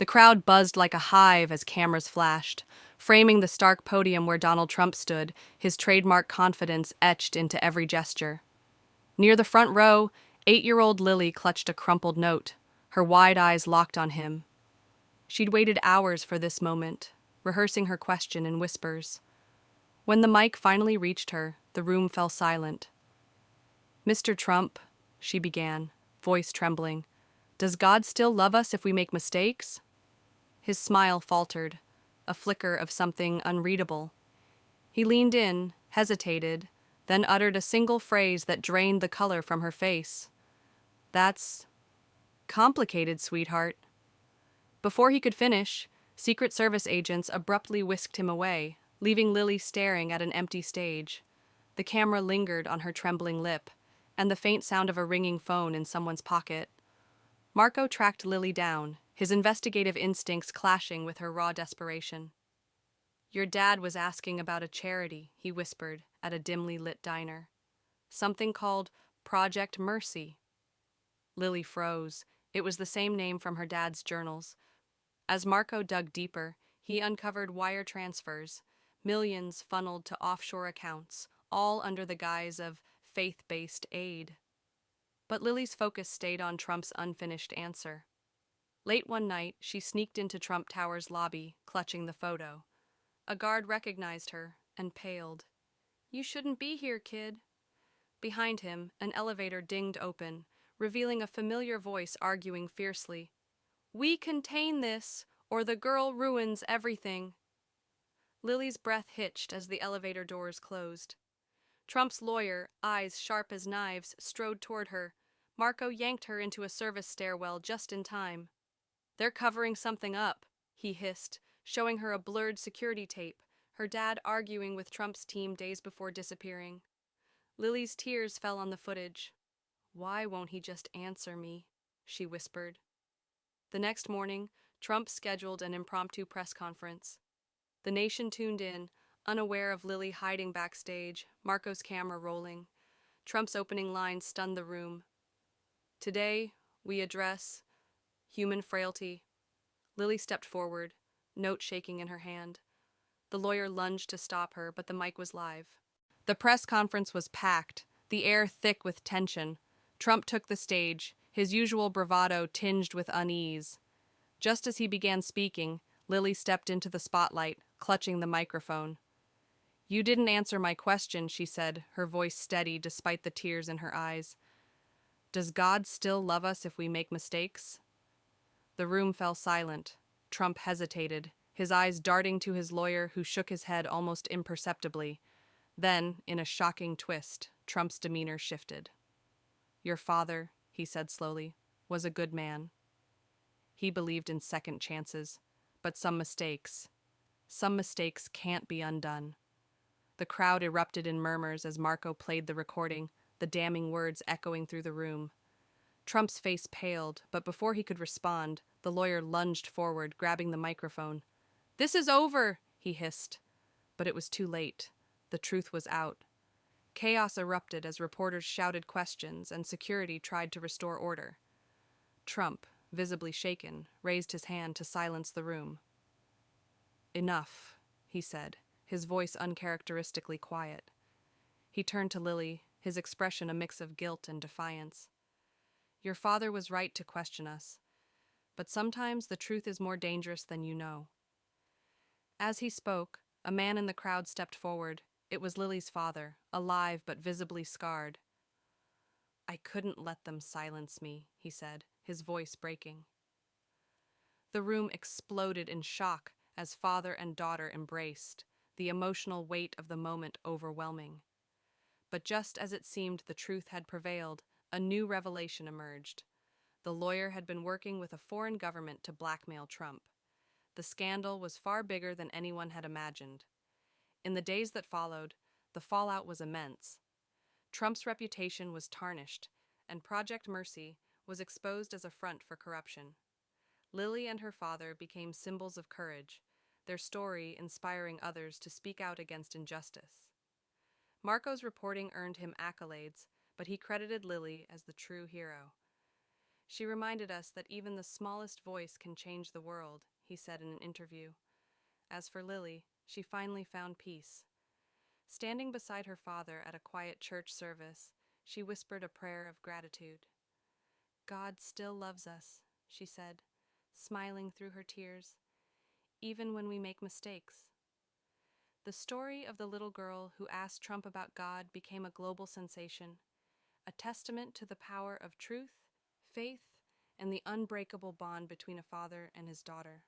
The crowd buzzed like a hive as cameras flashed, framing the stark podium where Donald Trump stood, his trademark confidence etched into every gesture. Near the front row, 8-year-old Lily clutched a crumpled note, her wide eyes locked on him. She'd waited hours for this moment, rehearsing her question in whispers. When the mic finally reached her, the room fell silent. "Mr. Trump," she began, voice trembling, "does God still love us if we make mistakes?" His smile faltered, a flicker of something unreadable. He leaned in, hesitated, then uttered a single phrase that drained the color from her face. "That's complicated, sweetheart." Before he could finish, Secret Service agents abruptly whisked him away, leaving Lily staring at an empty stage. The camera lingered on her trembling lip, and the faint sound of a ringing phone in someone's pocket. Marco tracked Lily down, his investigative instincts clashing with her raw desperation. "Your dad was asking about a charity," he whispered at a dimly lit diner. "Something called Project Mercy." Lily froze. It was the same name from her dad's journals. As Marco dug deeper, he uncovered wire transfers, millions funneled to offshore accounts, all under the guise of faith-based aid. But Lily's focus stayed on Trump's unfinished answer. Late one night, she sneaked into Trump Tower's lobby, clutching the photo. A guard recognized her and paled. "You shouldn't be here, kid." Behind him, an elevator dinged open, revealing a familiar voice arguing fiercely. "We contain this, or the girl ruins everything." Lily's breath hitched as the elevator doors closed. Trump's lawyer, eyes sharp as knives, strode toward her. Marco yanked her into a service stairwell just in time. "They're covering something up," he hissed, showing her a blurred security tape, her dad arguing with Trump's team days before disappearing. Lily's tears fell on the footage. "Why won't he just answer me?" she whispered. The next morning, Trump scheduled an impromptu press conference. The nation tuned in, unaware of Lily hiding backstage, Marco's camera rolling. Trump's opening line stunned the room. "Today, we address human frailty." Lily stepped forward, note shaking in her hand. The lawyer lunged to stop her, but the mic was live. The press conference was packed, the air thick with tension. Trump took the stage, his usual bravado tinged with unease. Just as he began speaking, Lily stepped into the spotlight, clutching the microphone. "You didn't answer my question," she said, her voice steady despite the tears in her eyes. "Does God still love us if we make mistakes?" The room fell silent. Trump hesitated, his eyes darting to his lawyer, who shook his head almost imperceptibly. Then, in a shocking twist, Trump's demeanor shifted. "Your father," he said slowly, "was a good man. He believed in second chances, but some mistakes can't be undone." The crowd erupted in murmurs as Marco played the recording, the damning words echoing through the room. Trump's face paled, but before he could respond, the lawyer lunged forward, grabbing the microphone. "This is over," he hissed. But it was too late. The truth was out. Chaos erupted as reporters shouted questions and security tried to restore order. Trump, visibly shaken, raised his hand to silence the room. "Enough," he said, his voice uncharacteristically quiet. He turned to Lily, his expression a mix of guilt and defiance. "Your father was right to question us, but sometimes the truth is more dangerous than you know." As he spoke, a man in the crowd stepped forward. It was Lily's father, alive but visibly scarred. "I couldn't let them silence me," he said, his voice breaking. The room exploded in shock as father and daughter embraced, the emotional weight of the moment overwhelming. But just as it seemed the truth had prevailed, a new revelation emerged. The lawyer had been working with a foreign government to blackmail Trump. The scandal was far bigger than anyone had imagined. In the days that followed, the fallout was immense. Trump's reputation was tarnished, and Project Mercy was exposed as a front for corruption. Lily and her father became symbols of courage, their story inspiring others to speak out against injustice. Marco's reporting earned him accolades, but he credited Lily as the true hero. She reminded us that even the smallest voice can change the world, he said in an interview. As for Lily, she finally found peace. Standing beside her father at a quiet church service, she whispered a prayer of gratitude. God still loves us, she said, smiling through her tears, even when we make mistakes. The story of the little girl who asked Trump about God became a global sensation, a testament to the power of truth, faith, and the unbreakable bond between a father and his daughter.